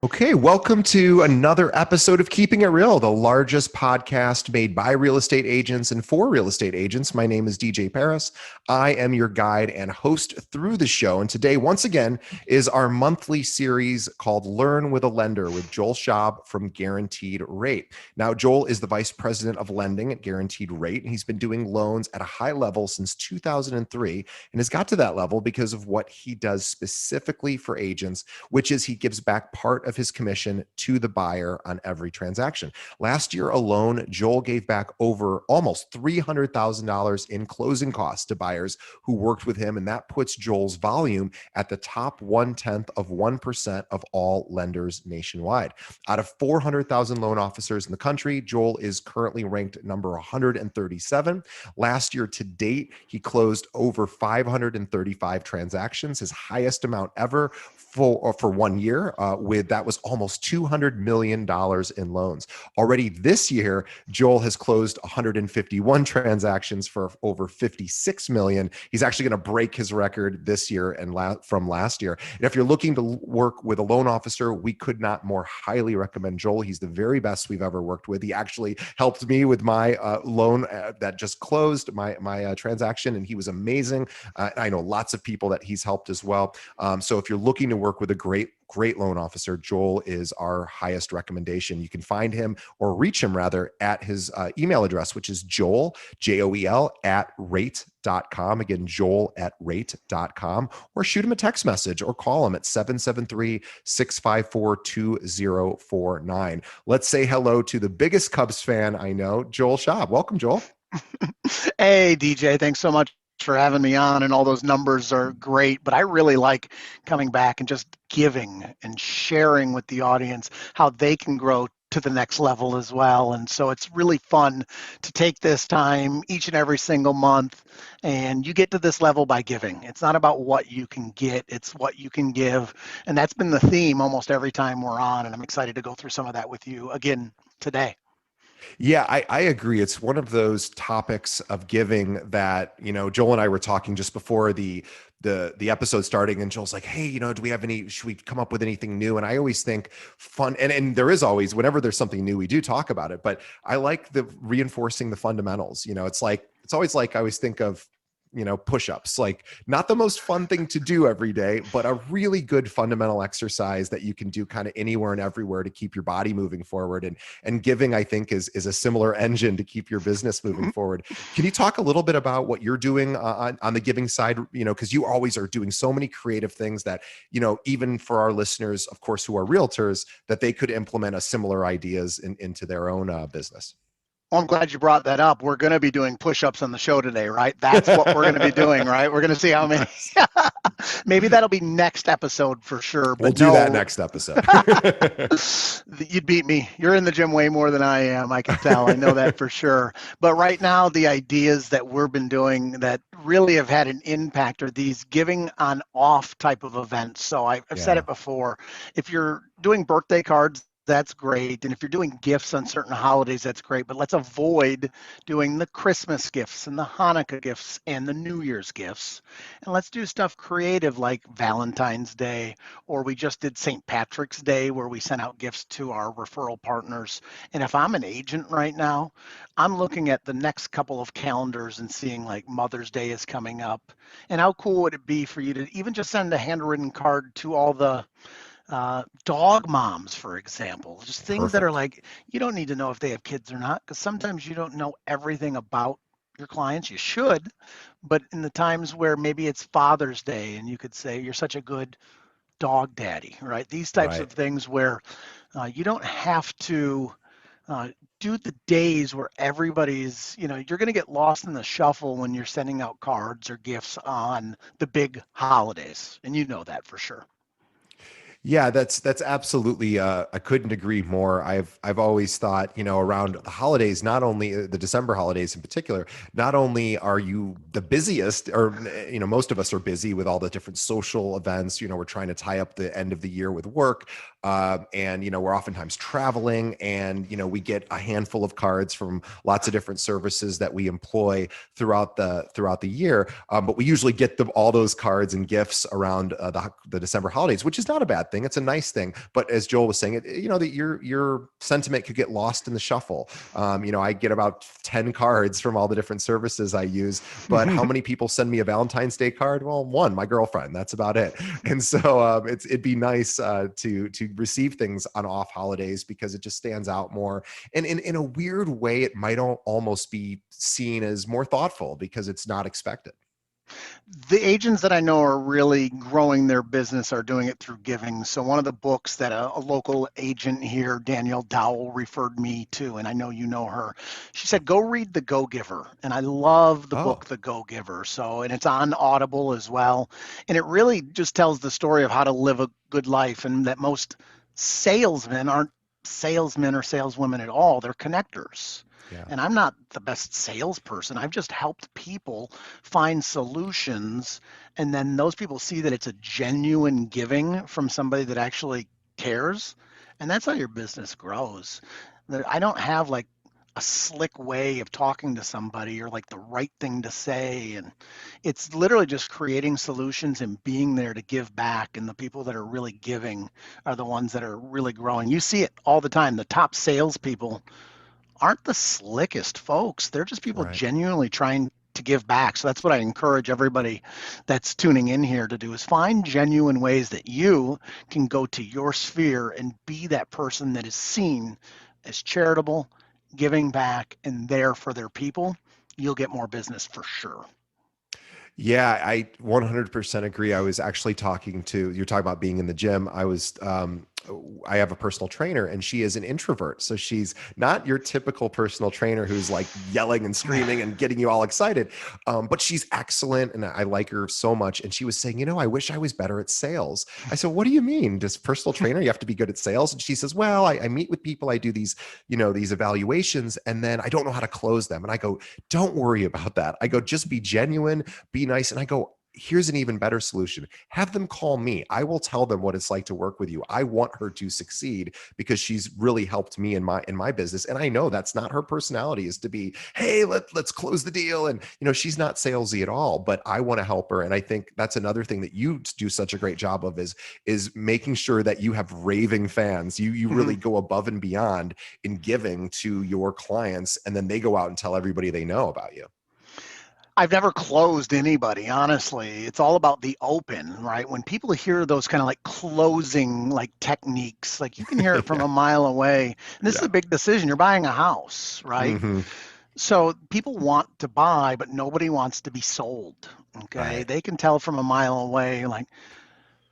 Okay, welcome to another episode of Keeping It Real, the largest podcast made by real estate agents and for real estate agents. My name is DJ Paris. I am your guide and host through the show. And today, once again, is our monthly series called Learn with a Lender with Joel Schaub from Guaranteed Rate. Now, Joel is the vice president of lending at Guaranteed Rate, and he's been doing loans at a high level since 2003 and has got to that level because of what he does specifically for agents, which is he gives back part of his commission to the buyer on every transaction. Last year alone, Joel gave back over almost $300,000 in closing costs to buyers who worked with him, and that puts Joel's volume at the top 0.1% of all lenders nationwide. Out of 400,000 loan officers in the country, Joel is currently ranked number 137. Last year to date, he closed over 535 transactions, his highest amount ever for 1 year. That was almost $200 million in loans. Already this year, Joel has closed 151 transactions for over 56 million. He's actually going to break his record this year and from last year. And if you're looking to work with a loan officer, we could not more highly recommend Joel. He's the very best we've ever worked with. He actually helped me with my loan that just closed, my transaction, and he was amazing. I know lots of people that he's helped as well. So if you're looking to work with a great loan officer, Joel is our highest recommendation. You can find him or reach him rather at his email address, which is Joel, Joel at rate.com. Again, Joel at rate.com, or shoot him a text message or call him at 773-654-2049. Let's say hello to the biggest Cubs fan I know, Joel Schaub. Welcome, Joel. Hey, DJ, thanks so much for having me on, and all those numbers are great, but I really like coming back and just giving and sharing with the audience how they can grow to the next level as well. And so it's really fun to take this time each and every single month, and you get to this level by giving. It's not about what you can get, it's what you can give. And that's been the theme almost every time we're on, and I'm excited to go through some of that with you again today. Yeah, I agree. It's one of those topics of giving that, Joel and I were talking just before the episode starting, and Joel's like, hey, do we have should we come up with anything new? And I always think fun, and there is always, whenever there's something new, we do talk about it, but I like the reinforcing the fundamentals. It's always like, I always think of, push-ups, like not the most fun thing to do every day, but a really good fundamental exercise that you can do kind of anywhere and everywhere to keep your body moving forward. And giving, I think, is a similar engine to keep your business moving forward. Can you talk a little bit about what you're doing on the giving side? Because you always are doing so many creative things that, even for our listeners, of course, who are realtors, that they could implement a similar ideas into their own business. Well, I'm glad you brought that up. We're going to be doing push-ups on the show today, right? That's what we're going to be doing, right? We're going to see how many. Maybe that'll be next episode for sure. But we'll do that next episode. You'd beat me. You're in the gym way more than I am. I can tell. I know that for sure. But right now, the ideas that we've been doing that really have had an impact are these giving on off type of events. So I've said it before. If you're doing birthday cards, that's great. And if you're doing gifts on certain holidays, that's great. But let's avoid doing the Christmas gifts and the Hanukkah gifts and the New Year's gifts. And let's do stuff creative like Valentine's Day, or we just did St. Patrick's Day where we sent out gifts to our referral partners. And if I'm an agent right now, I'm looking at the next couple of calendars and seeing like Mother's Day is coming up. And how cool would it be for you to even just send a handwritten card to all the dog moms, for example, just things that are like, you don't need to know if they have kids or not, because sometimes you don't know everything about your clients. You should, but in the times where maybe it's Father's Day and you could say, you're such a good dog daddy, right? These types of things where you don't have to do the days where everybody's, you're going to get lost in the shuffle when you're sending out cards or gifts on the big holidays. And you know that for sure. Yeah, that's absolutely. I couldn't agree more. I've always thought, around the holidays, not only the December holidays in particular, not only are you the busiest, or most of us are busy with all the different social events. We're trying to tie up the end of the year with work, and we're oftentimes traveling, and we get a handful of cards from lots of different services that we employ throughout the year. But we usually get all those cards and gifts around the December holidays, which is not a bad bad thing. It's a nice thing. But as Joel was saying, that your sentiment could get lost in the shuffle. I get about 10 cards from all the different services I use, but how many people send me a Valentine's Day card? Well, one, my girlfriend. That's about it. And so it'd be nice to receive things on off holidays because it just stands out more. And in a weird way, it might almost be seen as more thoughtful because it's not expected. The agents that I know are really growing their business are doing it through giving. So one of the books that a local agent here, Danielle Dowell, referred me to, and I know you know her, she said, go read The Go-Giver. And I love the book, Oh, The Go-Giver. So, and it's on Audible as well. And it really just tells the story of how to live a good life, and that most salesmen aren't salesmen or saleswomen at all. They're connectors. yeah. And I'm not the best salesperson. I've just helped people find solutions. And then those people see that it's a genuine giving from somebody that actually cares. And that's how your business grows. I don't have like a slick way of talking to somebody or like the right thing to say. And it's literally just creating solutions and being there to give back. And the people that are really giving are the ones that are really growing. You see it all the time. The top salespeople aren't the slickest folks. They're just people Right. genuinely trying to give back. So that's what I encourage everybody that's tuning in here to do, is find genuine ways that you can go to your sphere and be that person that is seen as charitable, giving back, and there for their people. You'll get more business for sure. Yeah, I 100% agree. I was actually you're talking about being in the gym. I have a personal trainer and she is an introvert. So she's not your typical personal trainer who's like yelling and screaming and getting you all excited. But she's excellent and I like her so much. And she was saying, I wish I was better at sales. I said, what do you mean? Does personal trainer, you have to be good at sales? And she says, well, I meet with people, I do these evaluations, and then I don't know how to close them. And I go, don't worry about that. I go, just be genuine, be nice. And I go, here's an even better solution. Have them call me. I will tell them what it's like to work with you. I want her to succeed because she's really helped me in my business. And I know that's not her personality, is to be, hey, let's close the deal. And she's not salesy at all, but I want to help her. And I think that's another thing that you do such a great job of is making sure that you have raving fans. You really go above and beyond in giving to your clients, and then they go out and tell everybody they know about you. I've never closed anybody, honestly. It's all about the open, right? When people hear those kind of like closing like techniques, like you can hear it from Yeah. a mile away. And this is Yeah. a big decision. You're buying a house, right? Hmm. So people want to buy, but nobody wants to be sold. Okay. Right. They can tell from a mile away, like,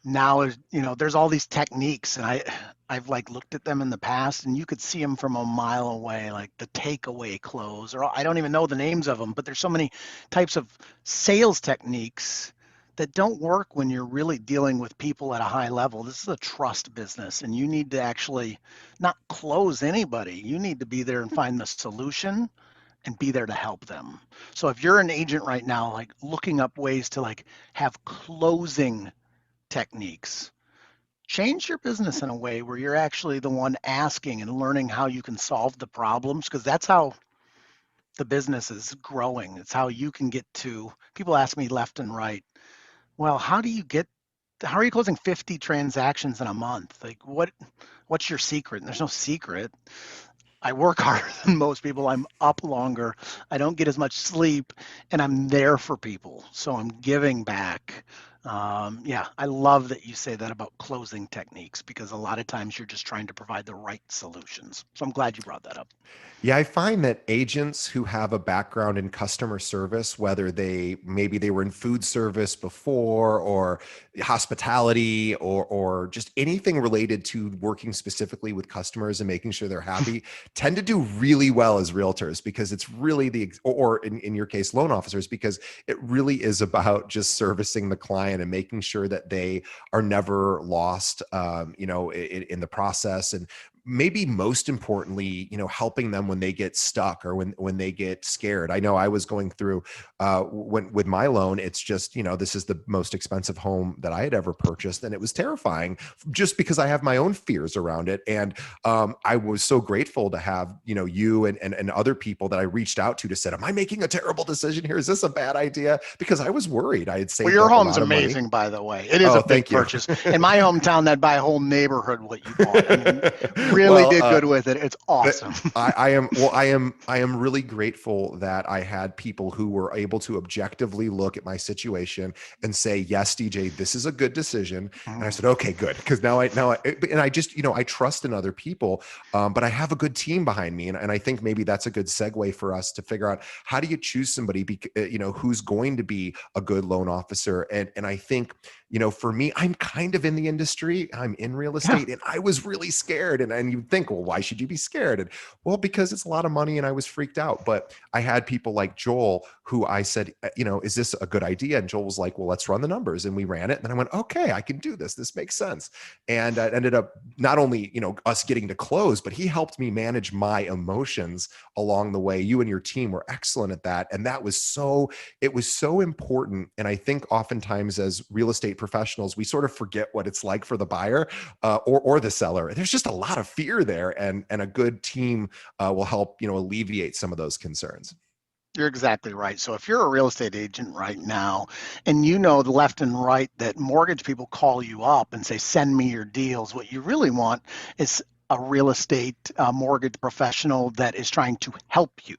now is, there's all these techniques, and I've like looked at them in the past, and you could see them from a mile away, like the takeaway close, or I don't even know the names of them, but there's so many types of sales techniques that don't work when you're really dealing with people at a high level. This is a trust business, and you need to actually not close anybody. You need to be there and find the solution and be there to help them. So if you're an agent right now, like looking up ways to like have closing techniques, change your business in a way where you're actually the one asking and learning how you can solve the problems, because that's how the business is growing. It's how you can get to, people ask me left and right, well, how are you closing 50 transactions in a month? Like what's your secret? And there's no secret. I work harder than most people. I'm up longer. I don't get as much sleep, and I'm there for people. So I'm giving back. Yeah, I love that you say that about closing techniques, because a lot of times you're just trying to provide the right solutions. So I'm glad you brought that up. Yeah, I find that agents who have a background in customer service, whether maybe they were in food service before or hospitality or just anything related to working specifically with customers and making sure they're happy, tend to do really well as realtors because it's really or in your case, loan officers, because it really is about just servicing the client and making sure that they are never lost, in the process. And maybe most importantly, helping them when they get stuck or when they get scared. I know I was going through when with my loan, it's just, this is the most expensive home that I had ever purchased. And it was terrifying just because I have my own fears around it. And I was so grateful to have, you and other people that I reached out to said, am I making a terrible decision here? Is this a bad idea? Because I was worried. I had Well, saved your up a home's lot of money. amazing, by the way. It is Oh, a big thank you. purchase. In my hometown, that'd buy a whole neighborhood what you bought. I mean, really Well, did good with it. It's awesome. I am really grateful that I had people who were able to objectively look at my situation and say, yes, DJ, this is a good decision. And I said, okay, good. Because and I just, I trust in other people, but I have a good team behind me. And I think maybe that's a good segue for us to figure out, how do you choose somebody, who's going to be a good loan officer? And I think, for me, I'm kind of in the industry. I'm in real Yeah. estate, and I was really scared. And you'd think, well, why should you be scared? And well, because it's a lot of money, and I was freaked out. But I had people like Joel who I said, is this a good idea? And Joel was like, well, let's run the numbers. And we ran it. And then I went, okay, I can do this. This makes sense. And it ended up not only, us getting to close, but he helped me manage my emotions along the way. You and your team were excellent at that. And it was so important. And I think oftentimes as real estate professionals, we sort of forget what it's like for the buyer or the seller. There's just a lot of fear there, and a good team will help alleviate some of those concerns. You're exactly right. So if you're a real estate agent right now and you know the left and right that mortgage people call you up and say, send me your deals, what you really want is a real estate mortgage professional that is trying to help you.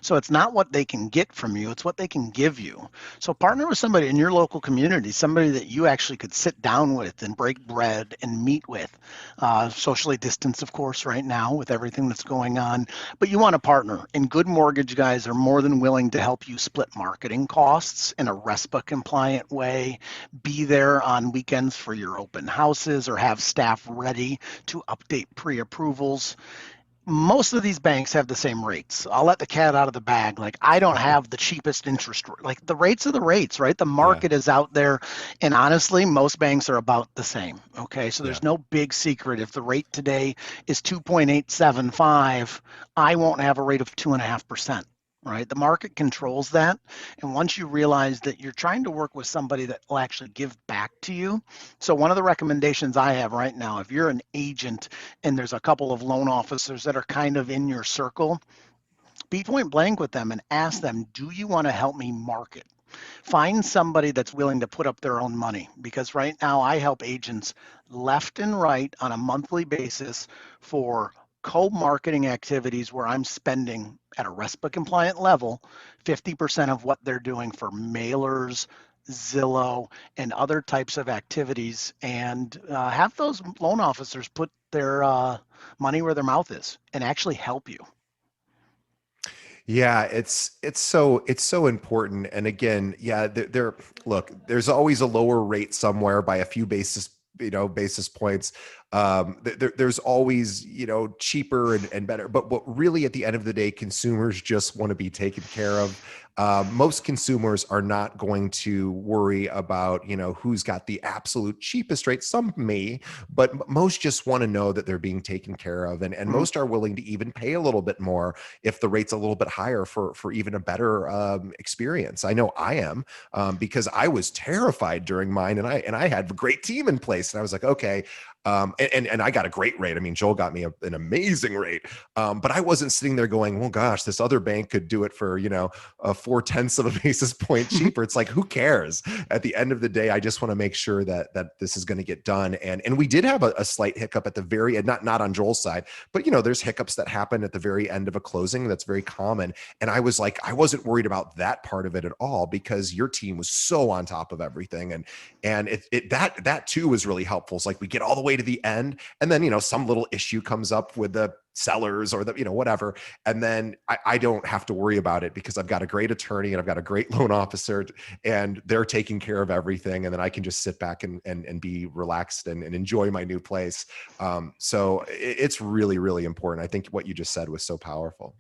So it's not what they can get from you, it's what they can give you. So partner with somebody in your local community, somebody that you actually could sit down with and break bread and meet with. Socially distanced, of course, right now with everything that's going on. But you want to partner. And good mortgage guys are more than willing to help you split marketing costs in a RESPA compliant way, be there on weekends for your open houses, or have staff ready to update pre-approvals. Most of these banks have the same rates. I'll let the cat out of the bag. Like, I don't have the cheapest interest rate. Like, the rates are the rates, right? The market is out there. And honestly, most banks are about the same. Okay. So there's no big secret. If the rate today is 2.875, I won't have a rate of 2.5%. Right? The market controls that. And once you realize that you're trying to work with somebody that will actually give back to you. So one of the recommendations I have right now, if you're an agent and there's a couple of loan officers that are kind of in your circle, be point blank with them and ask them, do you want to help me market? Find somebody that's willing to put up their own money, because right now I help agents left and right on a monthly basis for co-marketing activities where I'm spending at a RESPA compliant level 50% of what they're doing for mailers, Zillow, and other types of activities, and have those loan officers put their money where their mouth is and actually help you. Yeah, it's so important. And again, yeah, look, there's always a lower rate somewhere by a few basis points. There's always, cheaper and better, but what really at the end of the day, consumers just want to be taken care of. Most consumers are not going to worry about, who's got the absolute cheapest rate. Some may, but most just want to know that they're being taken care of. And most are willing to even pay a little bit more if the rate's a little bit higher for even a better experience. I know I am, because I was terrified during mine, and I had a great team in place, and I was like, okay. And I got a great rate. I mean, Joel got me an amazing rate. But I wasn't sitting there going, well, gosh, this other bank could do it for, 0.4 of a basis point cheaper. It's like, who cares? At the end of the day, I just want to make sure that this is going to get done. And we did have a slight hiccup at the very end, not on Joel's side, but there's hiccups that happen at the very end of a closing. That's very common. And I was like, I wasn't worried about that part of it at all, because your team was so on top of everything. And that too was really helpful. It's like we get all the way to the end, and then some little issue comes up with the sellers or the, whatever. And then I don't have to worry about it because I've got a great attorney and I've got a great loan officer and they're taking care of everything. And then I can just sit back and be relaxed and enjoy my new place. So it's really, really important. I think what you just said was so powerful.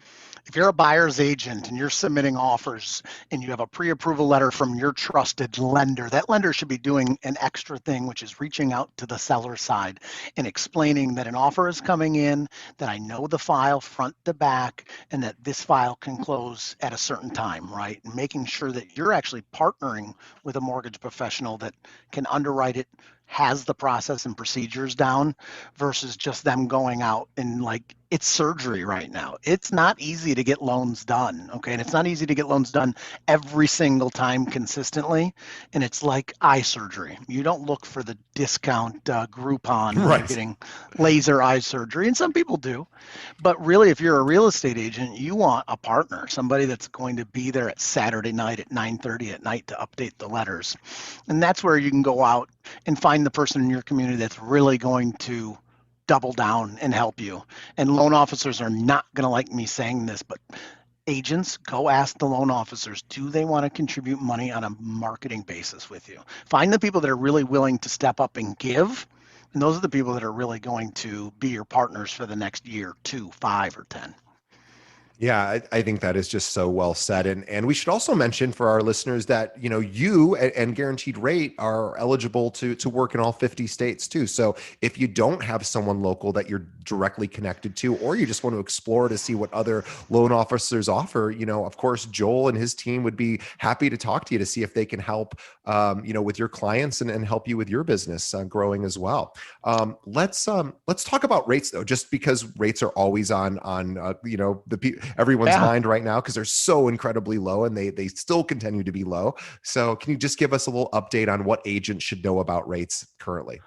If you're a buyer's agent and you're submitting offers and you have a pre-approval letter from your trusted lender, that lender should be doing an extra thing, which is reaching out to the seller side and explaining that an offer is coming in, that I know the file front to back, and that this file can close at a certain time, right? And making sure that you're actually partnering with a mortgage professional that can underwrite it, has the process and procedures down, versus just them going out and like, it's surgery right now. It's not easy to get loans done, okay? And it's not easy to get loans done every single time consistently. And it's like eye surgery. You don't look for the discount Groupon when you're getting laser eye surgery, and some people do. But really, if you're a real estate agent, you want a partner, somebody that's going to be there at Saturday night at 9:30 at night to update the letters. And that's where you can go out and find the person in your community that's really going to double down and help you. And loan officers are not going to like me saying this, but agents, go ask the loan officers, do they want to contribute money on a marketing basis with you? Find the people that are really willing to step up and give. And those are the people that are really going to be your partners for the next year, 2, 5, or 10. Yeah, I think that is just so well said. And we should also mention for our listeners that, you and Guaranteed Rate are eligible to work in all 50 states too. So if you don't have someone local that you're directly connected to, or you just want to explore to see what other loan officers offer, of course, Joel and his team would be happy to talk to you to see if they can help, with your clients and help you with your business growing as well. Let's talk about rates though, just because rates are always on everyone's mind right now because they're so incredibly low and they still continue to be low. So can you just give us a little update on what agents should know about rates currently?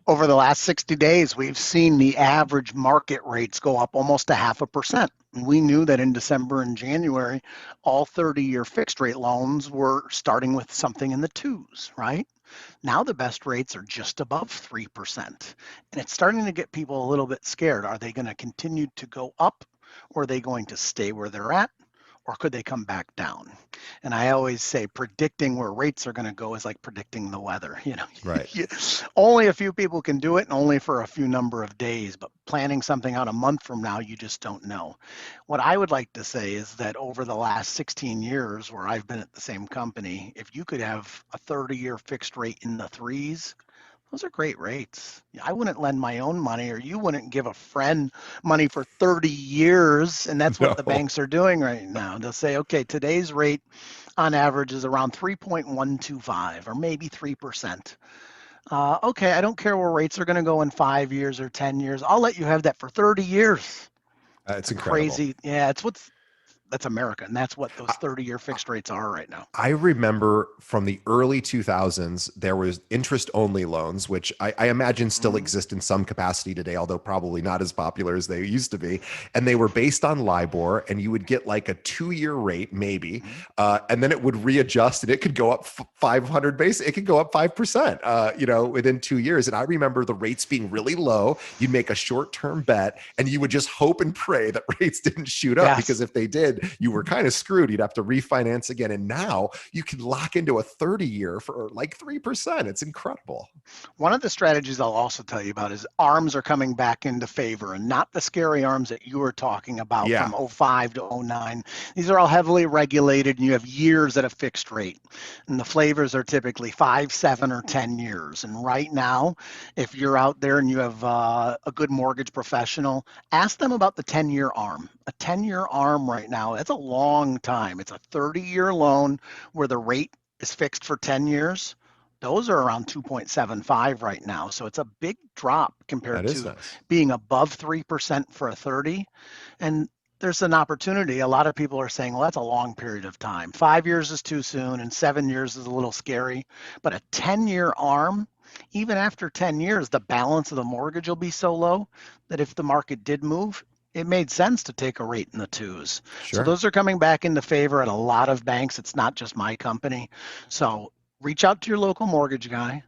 Over the last 60 days, we've seen the average market rates go up almost 0.5%. We knew that in December and January, all 30-year fixed rate loans were starting with something in the twos, right? Now the best rates are just above 3%. And it's starting to get people a little bit scared. Are they going to continue to go up, or are they going to stay where they're at? Or could they come back down? And I always say predicting where rates are going to go is like predicting the weather. Right. Only a few people can do it, and only for a few number of days. But planning something out a month from now, you just don't know. What I would like to say is that over the last 16 years where I've been at the same company, if you could have a 30-year fixed rate in the threes, those are great rates. I wouldn't lend my own money, or you wouldn't give a friend money for 30 years. And that's what the banks are doing right now. They'll say, okay, today's rate on average is around 3.125 or maybe 3%. Okay, I don't care where rates are going to go in 5 years or 10 years. I'll let you have that for 30 years. It's incredible. Crazy. Yeah, that's America, and that's what those 30-year fixed rates are right now. I remember from the early 2000s, there was interest-only loans, which I imagine still exist in some capacity today, although probably not as popular as they used to be. And they were based on LIBOR, and you would get like a 2-year rate, maybe, and then it would readjust, and it could go up 500 basis. It could go up 5%, within 2 years. And I remember the rates being really low. You'd make a short-term bet, and you would just hope and pray that rates didn't shoot up, because if they did, you were kind of screwed. You'd have to refinance again. And now you can lock into a 30-year for like 3%. It's incredible. One of the strategies I'll also tell you about is ARMs are coming back into favor, and not the scary ARMs that you were talking about from 05 to 09. These are all heavily regulated, and you have years at a fixed rate. And the flavors are typically 5, 7, or 10 years. And right now, if you're out there and you have a good mortgage professional, ask them about the 10-year ARM. A 10-year ARM right now, that's a long time. It's a 30-year loan where the rate is fixed for 10 years. Those are around 2.75 right now. So it's a big drop compared to being above 3% for a 30. And there's an opportunity. A lot of people are saying, well, that's a long period of time. 5 years is too soon, and 7 years is a little scary. But a 10-year ARM, even after 10 years, the balance of the mortgage will be so low that if the market did move, it made sense to take a rate in the twos. So those are coming back into favor at a lot of banks. It's not just my company. So reach out to your local mortgage guy,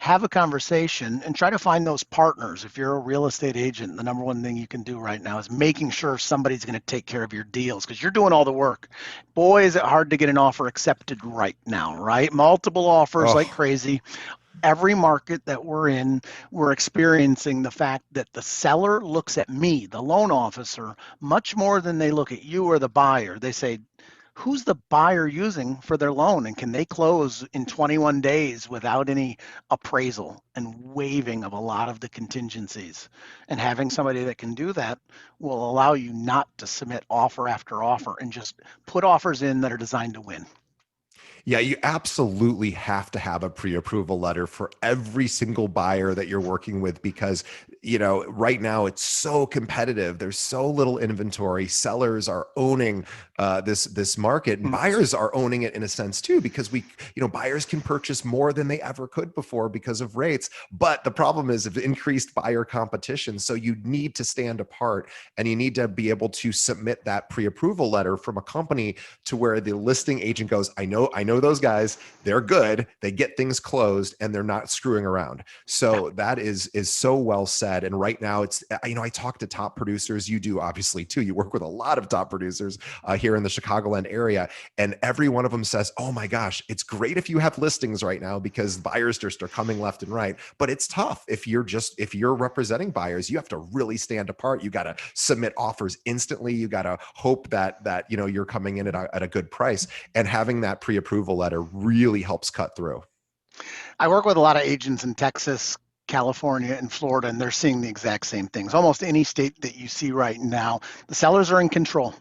have a conversation and try to find those partners. If you're a real estate agent, the number one thing you can do right now is making sure somebody's going to take care of your deals because you're doing all the work. Boy, is it hard to get an offer accepted right now, right? Multiple offers like Oh, crazy. Every market that we're in, we're experiencing the fact that the seller looks at me, the loan officer, much more than they look at you or the buyer. They say, who's the buyer using for their loan, and can they close in 21 days without any appraisal and waiving of a lot of the contingencies? And having somebody that can do that will allow you not to submit offer after offer and just put offers in that are designed to win. yeah, you absolutely have to have a pre-approval letter for every single buyer that you're working with because, right now it's so competitive. There's so little inventory. Sellers are owning this market, and buyers are owning it in a sense too because buyers can purchase more than they ever could before because of rates. But the problem is of increased buyer competition. So you need to stand apart, and you need to be able to submit that pre-approval letter from a company to where the listing agent goes, I know those guys, they're good, they get things closed, and they're not screwing around. Yeah. So that is so well said. And right now it's, I talk to top producers. You do obviously too. You work with a lot of top producers here in the Chicagoland area, and every one of them says, oh my gosh, it's great if you have listings right now because buyers just are coming left and right, but it's tough if you're representing buyers. You have to really stand apart. You got to submit offers instantly. You got to hope that you're coming in at a good price, and having that pre-approval letter really helps cut through. I work with a lot of agents in Texas, California, and Florida, and they're seeing the exact same things. Almost any state that you see right now, the sellers are in control.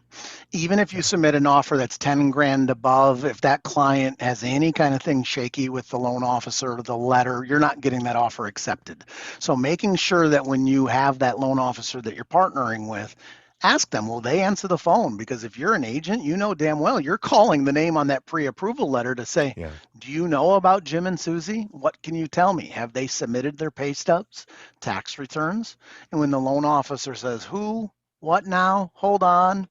Even if you Yeah. submit an offer that's 10 grand above, if that client has any kind of thing shaky with the loan officer or the letter, you're not getting that offer accepted. So making sure that when you have that loan officer that you're partnering with, ask them, will they answer the phone? Because if you're an agent, you know damn well you're calling the name on that pre-approval letter to say, Yeah. do you know about Jim and Susie? What can you tell me? Have they submitted their pay stubs, tax returns? And when the loan officer says, who, what now, hold on,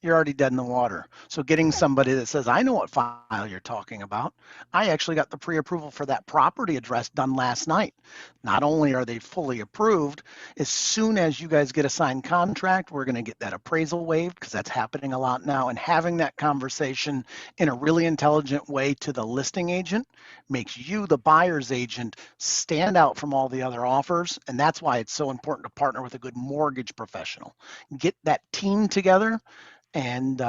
you're already dead in the water. So getting somebody that says, I know what file you're talking about. I actually got the pre-approval for that property address done last night. Not only are they fully approved, as soon as you guys get a signed contract, we're going to get that appraisal waived because that's happening a lot now. And having that conversation in a really intelligent way to the listing agent makes you, the buyer's agent, stand out from all the other offers. And that's why it's so important to partner with a good mortgage professional. Get that team together and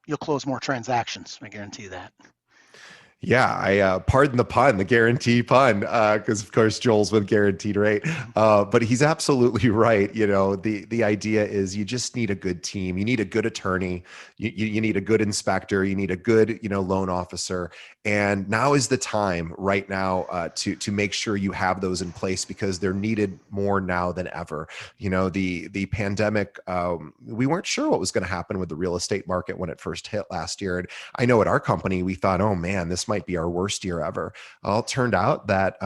you'll close more transactions. I guarantee you that. Yeah, I pardon the pun, the guarantee pun, because of course Joel's with guaranteed rate. But he's absolutely right. The idea is you just need a good team. You need a good attorney. You need a good inspector. You need a good loan officer. And now is the time right now to make sure you have those in place because they're needed more now than ever. The pandemic, we weren't sure what was going to happen with the real estate market when it first hit last year. And I know at our company, we thought, oh man, this might be our worst year ever. Well, it turned out that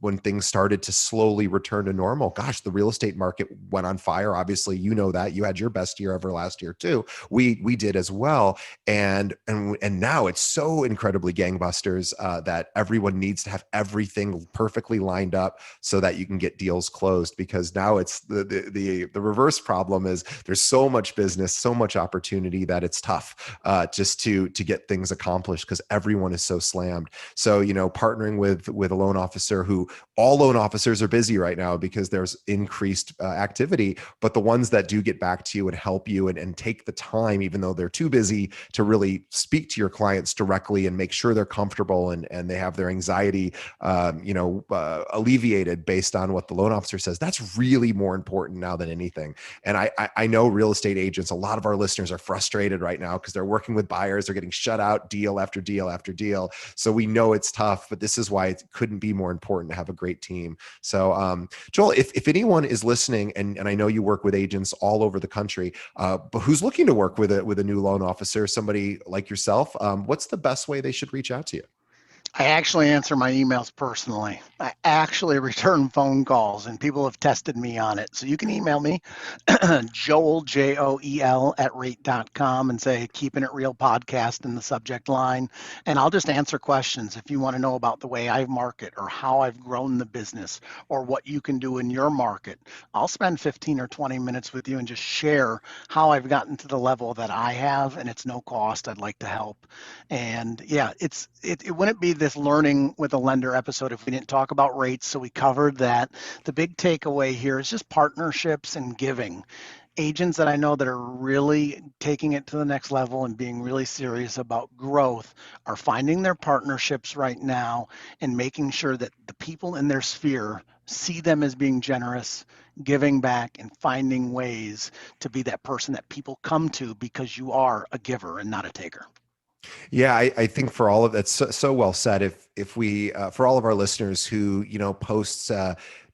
when things started to slowly return to normal, gosh, the real estate market went on fire. Obviously, you know that you had your best year ever last year too. We did as well, and now it's so incredibly gangbusters that everyone needs to have everything perfectly lined up so that you can get deals closed. Because now it's the reverse problem is there's so much business, so much opportunity that it's tough just to get things accomplished because everyone is so slammed. So, partnering with a loan officer who all loan officers are busy right now because there's increased activity, but the ones that do get back to you and help you and take the time, even though they're too busy to really speak to your clients directly and make sure they're comfortable and they have their anxiety, alleviated based on what the loan officer says. That's really more important now than anything. And I know real estate agents, a lot of our listeners are frustrated right now because they're working with buyers, they're getting shut out deal after deal after deal. So we know it's tough, but this is why it couldn't be more important to have a great team. So Joel, if anyone is listening, and I know you work with agents all over the country, but who's looking to work with a new loan officer, somebody like yourself, what's the best way they should reach out to you? I actually answer my emails personally. I actually return phone calls, and people have tested me on it. So you can email me, Joel, Joel, at rate.com, and say, Keeping It Real podcast in the subject line. And I'll just answer questions if you want to know about the way I market or how I've grown the business or what you can do in your market. I'll spend 15 or 20 minutes with you and just share how I've gotten to the level that I have, and it's no cost. I'd like to help. And yeah, it wouldn't be this learning with a lender episode if we didn't talk about rates. So we covered that. The big takeaway here is just partnerships and giving. Agents that I know that are really taking it to the next level and being really serious about growth are finding their partnerships right now and making sure that the people in their sphere see them as being generous, giving back, and finding ways to be that person that people come to because you are a giver and not a taker. Yeah, I think for all of that's so well said. If we for all of our listeners who posts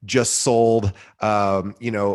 just sold Facebook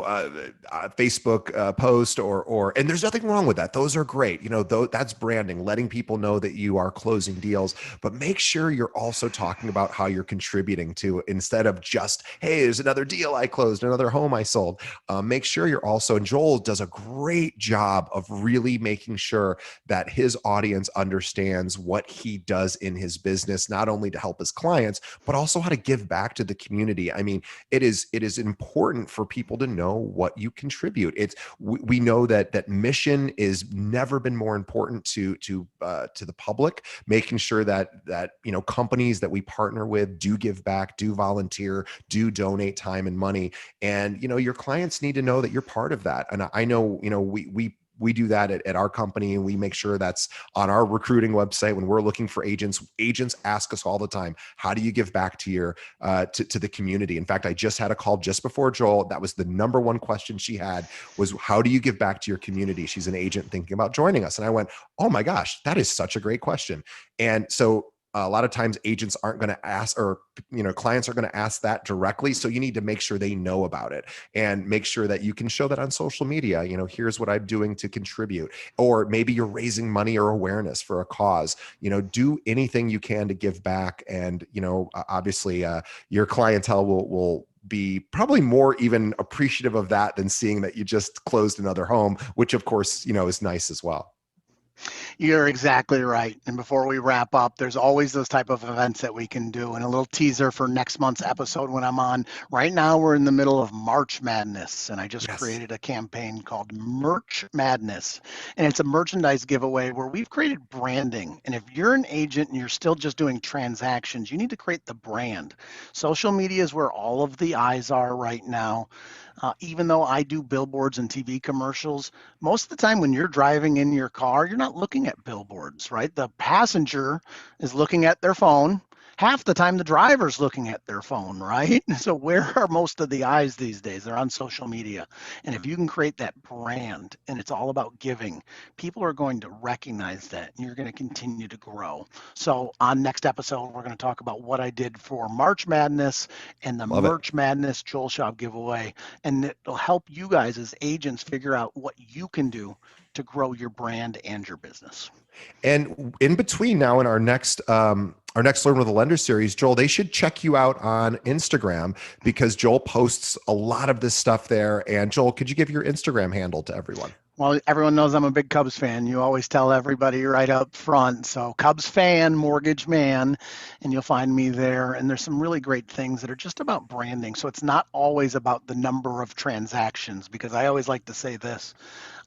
post or and there's nothing wrong with that. Those are great. That's branding, letting people know that you are closing deals. But make sure you're also talking about how you're contributing to, instead of just, hey, there's another deal I closed, another home I sold. Make sure you're also, and Joel does a great job of really making sure that his audience understands what he does in his business, not only to help his clients, but also how to give back to the community. I mean, it is important for people to know what you contribute. We know that mission is never been more important to the public, making sure that companies that we partner with do give back, do volunteer, do donate time and money. And your clients need to know that you're part of that. And I know we do that at our company, and we make sure that's on our recruiting website. When we're looking for agents ask us all the time, how do you give back to your to the community? In fact, I just had a call just before Joel. That was the number one question she had, was how do you give back to your community? She's an agent thinking about joining us. And I went, oh my gosh, that is such a great question. And so a lot of times agents aren't going to ask, or clients are going to ask that directly. So you need to make sure they know about it, and make sure that you can show that on social media. Here's what I'm doing to contribute. Or maybe you're raising money or awareness for a cause. Do anything you can to give back. And obviously your clientele will be probably more even appreciative of that than seeing that you just closed another home, which of course is nice as well. You're exactly right. And before we wrap up, there's always those type of events that we can do. And a little teaser for next month's episode when I'm on. Right now, we're in the middle of March Madness, and I just Yes. created a campaign called Merch Madness. And it's a merchandise giveaway where we've created branding. And if you're an agent and you're still just doing transactions, you need to create the brand. Social media is where all of the eyes are right now. Even though I do billboards and TV commercials, most of the time when you're driving in your car, you're not looking at billboards, right? The passenger is looking at their phone. Half the time, the driver's looking at their phone, right? So, where are most of the eyes these days? They're on social media. And if you can create that brand and it's all about giving, people are going to recognize that and you're going to continue to grow. So, on next episode, we're going to talk about what I did for March Madness and the Love it. Merch Madness Joel Schaub giveaway. And it'll help you guys as agents figure out what you can do to grow your brand and your business. And in between now and our next Learn with a Lender series, Joel, they should check you out on Instagram, because Joel posts a lot of this stuff there. And Joel, could you give your Instagram handle to everyone? Well, everyone knows I'm a big Cubs fan. You always tell everybody right up front. So, Cubs fan, mortgage man, and you'll find me there. And there's some really great things that are just about branding. So, it's not always about the number of transactions, because I always like to say this.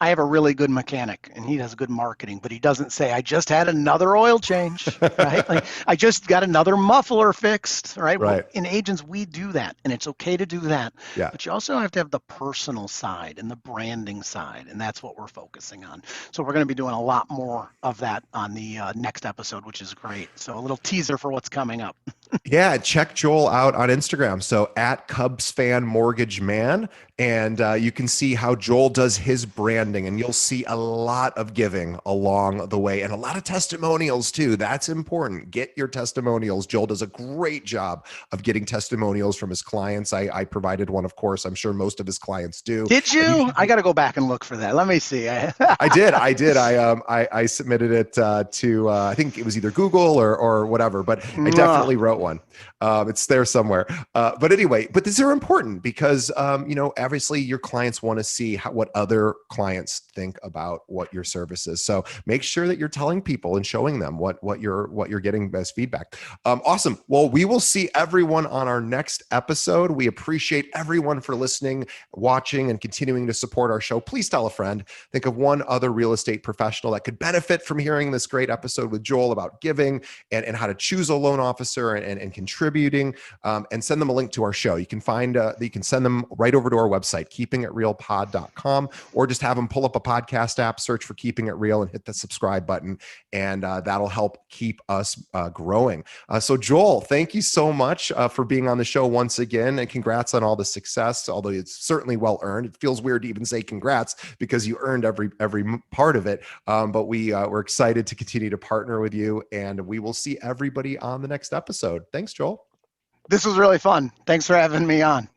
I have a really good mechanic and he does good marketing, but he doesn't say, I just had another oil change, right? Like, I just got another muffler fixed, right? Well, Right. in agents, we do that, and it's okay to do that. Yeah. But you also have to have the personal side and the branding side, and that's what we're focusing on. So we're going to be doing a lot more of that on the next episode, which is great. So a little teaser for what's coming up. Yeah, check Joel out on Instagram. So at Cubs fan mortgage man, and you can see how Joel does his branding, and you'll see a lot of giving along the way, and a lot of testimonials too. That's important. Get your testimonials. Joel does a great job of getting testimonials from his clients. I provided one, of course. I'm sure most of his clients do, Did and you you? should I be. got to go back and look for that. Let me see. I did. I submitted it to I think it was either Google or whatever, but I Mwah. definitely wrote one. It's there somewhere. But anyway, but these are important because obviously your clients want to see what other clients think about what your service is. So make sure that you're telling people and showing them what you're getting as feedback. Awesome. Well, we will see everyone on our next episode. We appreciate everyone for listening, watching, and continuing to support our show. Please tell a friend. Think of one other real estate professional that could benefit from hearing this great episode with Joel about giving and how to choose a loan officer and contributing, and send them a link to our show. You can send them right over to our website, keepingitrealpod.com, or just have them pull up a podcast app, search for Keeping It Real, and hit the subscribe button. And that'll help keep us growing. So Joel, thank you so much for being on the show once again, and congrats on all the success, although it's certainly well earned. It feels weird to even say congrats because you earned every part of it. But we're excited to continue to partner with you, and we will see everybody on the next episode. Thanks, Joel. This was really fun. Thanks for having me on.